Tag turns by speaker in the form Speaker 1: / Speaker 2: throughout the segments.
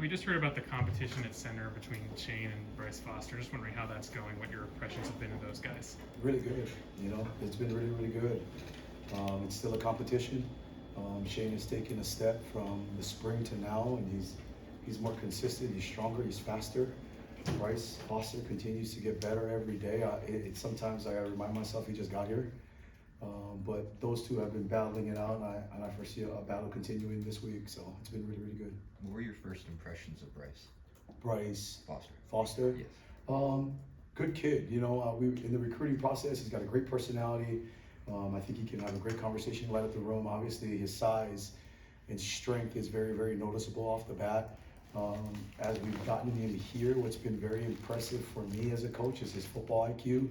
Speaker 1: we just heard about the competition at center between Shane and Bryce Foster. Just wondering how that's going, what your impressions have been of those guys.
Speaker 2: Really good. It's been really, really good. It's still a competition. Shane has taken a step from the spring to now, and he's more consistent. He's stronger. He's faster. Bryce Foster continues to get better every day. Sometimes I remind myself he just got here. But those two have been battling it out, and I foresee a battle continuing this week. So it's been really, really good.
Speaker 3: What were your first impressions of Bryce?
Speaker 2: Bryce
Speaker 3: Foster. Yes.
Speaker 2: Good kid. We in the recruiting process, he's got a great personality. I think he can have a great conversation, light up the room. Obviously, his size and strength is very, very noticeable off the bat. As we've gotten him here, what's been very impressive for me as a coach is his football IQ.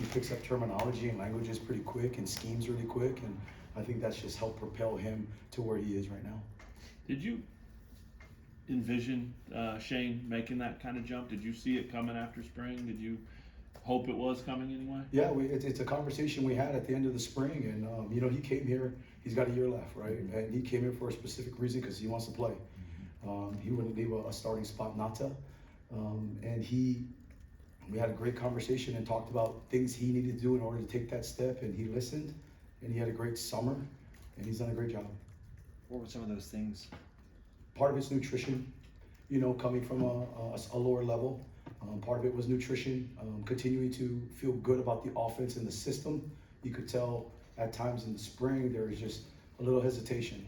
Speaker 2: He picks up terminology and languages pretty quick and schemes really quick, and I think that's just helped propel him to where he is right now.
Speaker 4: Did you envision Shane making that kind of jump? Did you see it coming after spring? Did you hope it was coming anyway?
Speaker 2: Yeah, it's a conversation we had at the end of the spring, and he came here. He's got a year left, right? And he came here for a specific reason because he wants to play. He wouldn't leave a starting spot not to. We had a great conversation and talked about things he needed to do in order to take that step, and he listened, and he had a great summer, and he's done a great job.
Speaker 5: What were some of those things?
Speaker 2: Part of it's nutrition, coming from a lower level. Part of it was nutrition, continuing to feel good about the offense and the system. You could tell at times in the spring there was just a little hesitation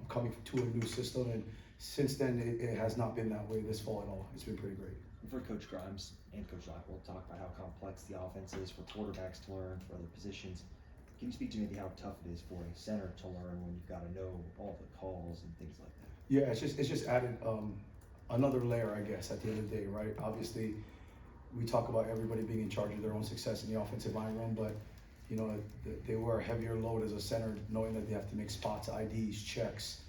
Speaker 2: coming to a new system, and since then it has not been that way this fall at all. It's been pretty great.
Speaker 5: For Coach Grimes and Coach Agpalsa, talk about how complex the offense is for quarterbacks to learn, for other positions. Can you speak to maybe how tough it is for a center to learn when you've got to know all the calls and things like that?
Speaker 2: Yeah, it's just added another layer, I guess, at the end of the day, right? Obviously, we talk about everybody being in charge of their own success in the offensive line room, but they wear a heavier load as a center, knowing that they have to make spots, IDs, checks,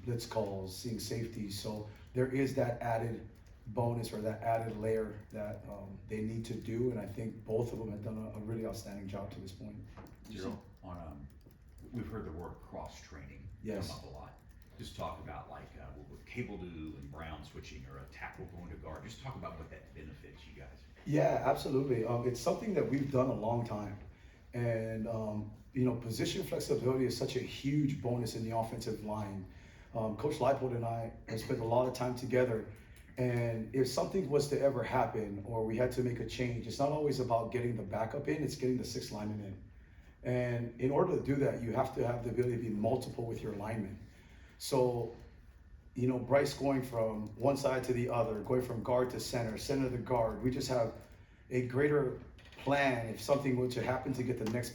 Speaker 2: blitz calls, seeing safety. So there is that added bonus or that added layer that they need to do, and I think both of them have done a really outstanding job to this point.
Speaker 6: Daryl, we've heard the word cross training
Speaker 2: Yes.
Speaker 6: come up a lot. Just talk about what Cable do and Brown switching or a tackle going to guard. Just talk about what that benefits you guys.
Speaker 2: Yeah, absolutely. It's something that we've done a long time, and position flexibility is such a huge bonus in the offensive line. Coach Leipold and I have spent a lot of time together. And if something was to ever happen or we had to make a change, it's not always about getting the backup in, it's getting the sixth lineman in. And in order to do that, you have to have the ability to be multiple with your linemen. So, Bryce going from one side to the other, going from guard to center to guard, we just have a greater plan if something were to happen to get the next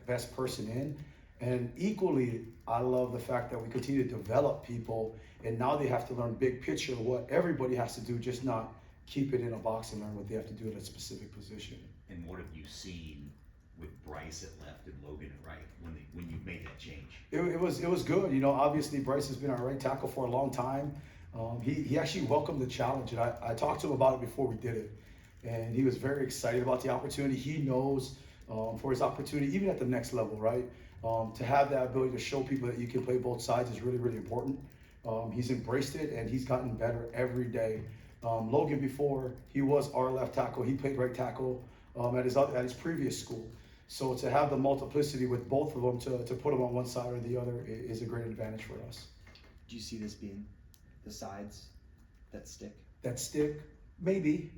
Speaker 2: best person in. And equally, I love the fact that we continue to develop people, and now they have to learn big picture what everybody has to do, just not keep it in a box and learn what they have to do at a specific position.
Speaker 6: And what have you seen with Bryce at left and Logan at right when you made that change?
Speaker 2: It was good. Obviously Bryce has been our right tackle for a long time. He actually welcomed the challenge, and I talked to him about it before we did it, and he was very excited about the opportunity. He knows for his opportunity, even at the next level, right? To have that ability to show people that you can play both sides is really, really important. He's embraced it, and he's gotten better every day. Logan, before he was our left tackle, he played right tackle at his previous school. So to have the multiplicity with both of them to put them on one side or the other is a great advantage for us.
Speaker 5: Do you see this being the sides that stick?
Speaker 2: That stick, maybe,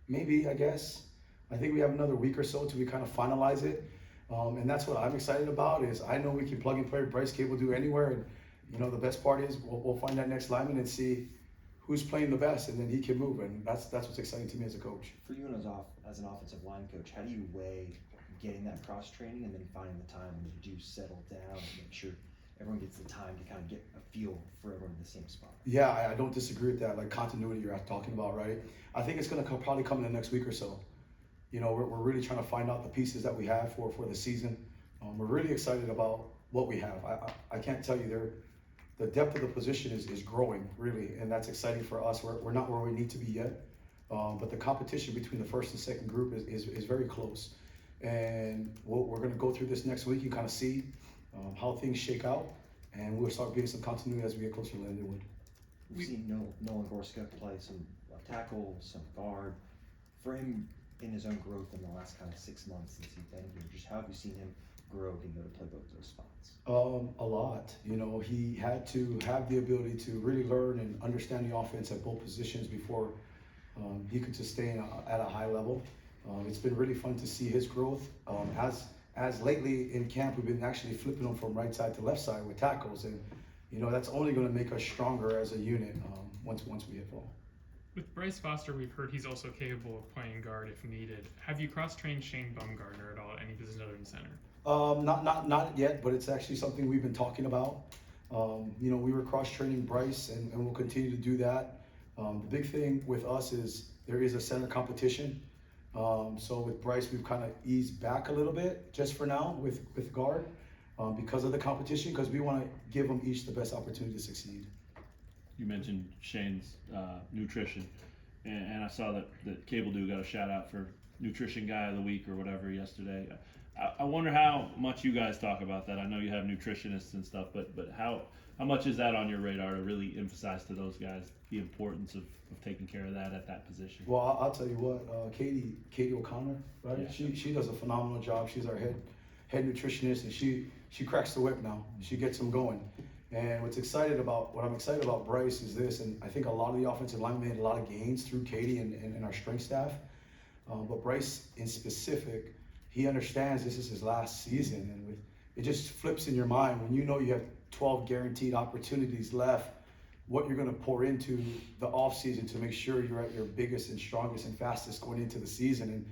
Speaker 2: I guess. I think we have another week or so till we kind of finalize it. And that's what I'm excited about is I know we can plug and play Bryce Cable do anywhere. And the best part is we'll find that next lineman and see who's playing the best, and then he can move. And that's what's exciting to me as a coach.
Speaker 5: For you as an offensive line coach, how do you weigh getting that cross training and then finding the time when you do settle down and make sure everyone gets the time to kind of get a feel for everyone in the same spot?
Speaker 2: Yeah, I don't disagree with that. Like continuity you're talking about, right? I think it's going to probably come in the next week or so. We're really trying to find out the pieces that we have for the season. We're really excited about what we have. I can't tell you the depth of the position is growing, really, and that's exciting for us. We're not where we need to be yet, but the competition between the first and second group is very close. And we're going to go through this next week and kind of see how things shake out, and we'll start getting some continuity as we get closer to Lindenwood.
Speaker 5: We've seen Nolan Gorska play some left tackle, some guard. For him, in his own growth in the last kind of 6 months since he's been here, just how have you seen him grow being able to play both those spots?
Speaker 2: A lot. You know, he had to have the ability to really learn and understand the offense at both positions before he could sustain at a high level. It's been really fun to see his growth. As lately in camp, we've been actually flipping him from right side to left side with tackles, and you know that's only going to make us stronger as a unit once we hit ball.
Speaker 1: With Bryce Foster, we've heard he's also capable of playing guard if needed. Have you cross-trained Shane Bumgardner at all at any position other than center?
Speaker 2: Not yet, but it's actually something we've been talking about. You know, we were cross-training Bryce, and we'll continue to do that. The big thing with us is there is a center competition. So with Bryce, we've kind of eased back a little bit just for now with guard because of the competition, because we want to give them each the best opportunity to succeed.
Speaker 4: You mentioned Shane's nutrition, and I saw that Cable Dew got a shout out for Nutrition Guy of the Week or whatever yesterday. I wonder how much you guys talk about that. I know you have nutritionists and stuff, but how much is that on your radar to really emphasize to those guys the importance of taking care of that at that position?
Speaker 2: Well, I'll tell you what, Katie O'Connor, right?
Speaker 4: Yeah.
Speaker 2: She does a phenomenal job. She's our head nutritionist, and she cracks the whip now. She gets them going. And what I'm excited about Bryce is this, and I think a lot of the offensive line made a lot of gains through Katie and our strength staff. But Bryce in specific, he understands this is his last season, and it just flips in your mind when you know you have 12 guaranteed opportunities left, what you're going to pour into the off season to make sure you're at your biggest and strongest and fastest going into the season, and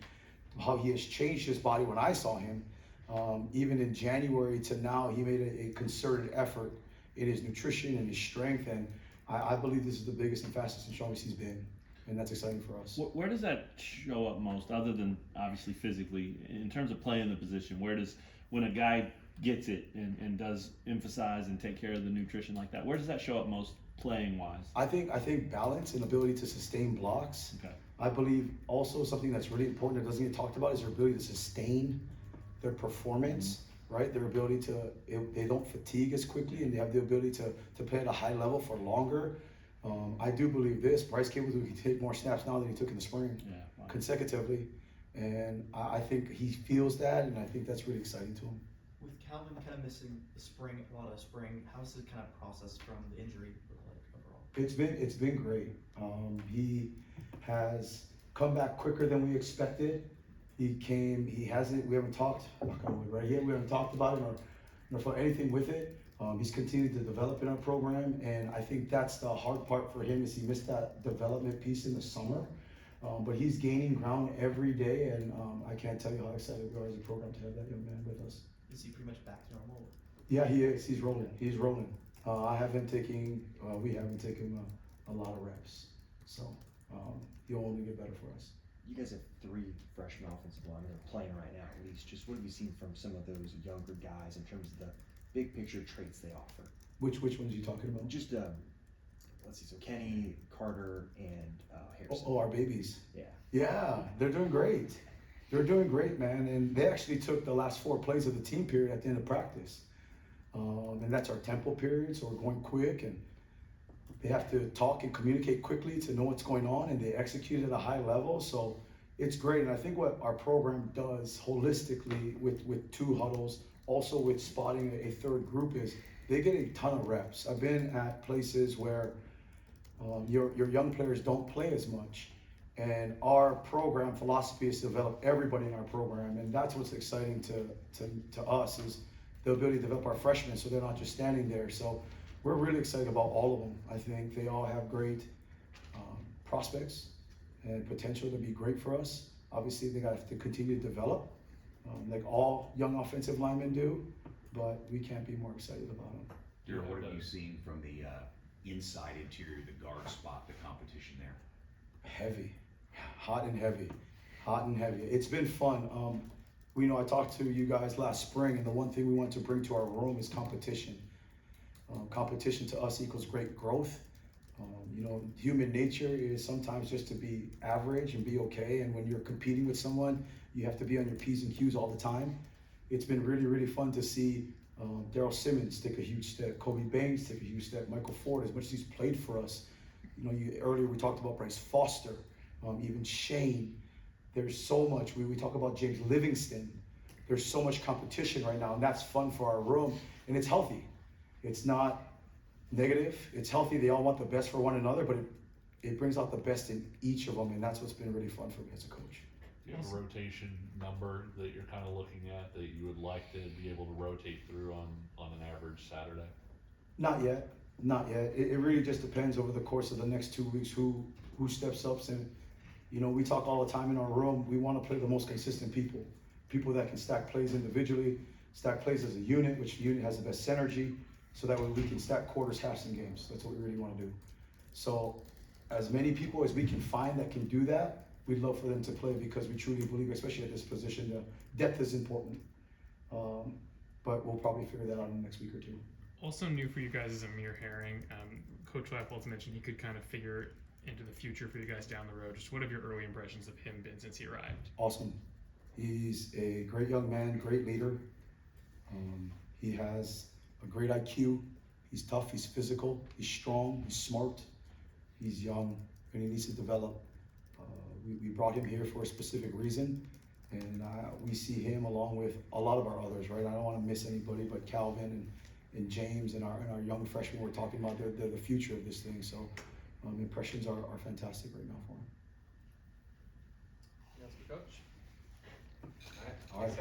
Speaker 2: how he has changed his body. When I saw him, even in January to now, he made a concerted effort in his nutrition and his strength, and I believe this is the biggest and fastest and strongest he's been, and that's exciting for us.
Speaker 4: Where does that show up most, other than obviously physically, in terms of playing the position? When a guy gets it and does emphasize and take care of the nutrition like that, where does that show up most playing wise?
Speaker 2: I think balance and ability to sustain blocks.
Speaker 4: Okay.
Speaker 2: I believe also something that's really important that doesn't get talked about is their ability to sustain their performance. Right, their ability they don't fatigue as quickly, and they have the ability to play at a high level for longer. I do believe this. Bryce Cable can take more snaps now than he took in the spring, consecutively, and I think he feels that, and I think that's really exciting to him.
Speaker 7: With Calvin kind of missing a lot of spring, how's the kind of process from the injury look like overall?
Speaker 2: It's been great. He has come back quicker than we expected. We haven't talked about it or for anything with it. He's continued to develop in our program, and I think that's the hard part for him is he missed that development piece in the summer. But he's gaining ground every day, and I can't tell you how excited we are as a program to have that young man with us.
Speaker 7: Is he pretty much back to normal?
Speaker 2: Yeah, he is. He's rolling. We haven't taken a lot of reps, so he'll only get better for us.
Speaker 5: You guys have 3 freshman offensive linemen that are playing right now, at least. Just what have you seen from some of those younger guys in terms of the big picture traits they offer?
Speaker 2: Which ones are you talking about?
Speaker 5: Just let's see. So Kenny, Carter, and Harrison.
Speaker 2: Oh, our babies.
Speaker 5: Yeah.
Speaker 2: Yeah, they're doing great. They're doing great, man. And they actually took the last 4 plays of the team period at the end of practice. And that's our tempo period, so we're going quick, and they have to talk and communicate quickly to know what's going on, and they execute at a high level. So it's great. And I think what our program does holistically with 2 huddles, also with spotting a 3rd group, is they get a ton of reps. I've been at places where your young players don't play as much. And our program philosophy is to develop everybody in our program. And that's what's exciting to us is the ability to develop our freshmen so they're not just standing there. So we're really excited about all of them. I think they all have great prospects and potential to be great for us. Obviously, they have to continue to develop, like all young offensive linemen do, but we can't be more excited about them.
Speaker 6: Daryl, what have you seen from the inside interior, the guard spot, the competition there?
Speaker 2: Heavy, hot and heavy. It's been fun. I talked to you guys last spring, and the one thing we want to bring to our room is competition. Competition to us equals great growth. Human nature is sometimes just to be average and be okay. And when you're competing with someone, you have to be on your P's and Q's all the time. It's been really, really fun to see Daryl Simmons take a huge step. Kobe Baines take a huge step. Michael Ford, as much as he's played for us, earlier we talked about Bryce Foster, even Shane. There's so much. We talk about James Livingston. There's so much competition right now, and that's fun for our room, and it's healthy. It's not negative. It's healthy. They all want the best for one another, but it brings out the best in each of them, and that's what's been really fun for me as a coach.
Speaker 8: Do you have a rotation number that you're kind of looking at that you would like to be able to rotate through on an average Saturday?
Speaker 2: Not yet. It really just depends over the course of the next 2 weeks who steps up. And we talk all the time in our room. We want to play the most consistent people that can stack plays individually, stack plays as a unit, which the unit has the best synergy, so that way we can stack quarters, halves, and games. That's what we really want to do. So as many people as we can find that can do that, we'd love for them to play, because we truly believe, especially at this position, the depth is important. But we'll probably figure that out in the next week or two.
Speaker 1: Also new for you guys is Amir Herring. Coach Agpalsa mentioned he could kind of figure into the future for you guys down the road. Just what have your early impressions of him been since he arrived?
Speaker 2: Awesome. He's a great young man, great leader. He has a great IQ. He's tough, he's physical, he's strong, he's smart, he's young, and he needs to develop. We brought him here for a specific reason, and we see him along with a lot of our others, right? I don't want to miss anybody, but Calvin and James and our young freshmen we're talking about, they're the future of this thing. So impressions are fantastic right now for him.
Speaker 7: Yes, Coach.
Speaker 2: All right.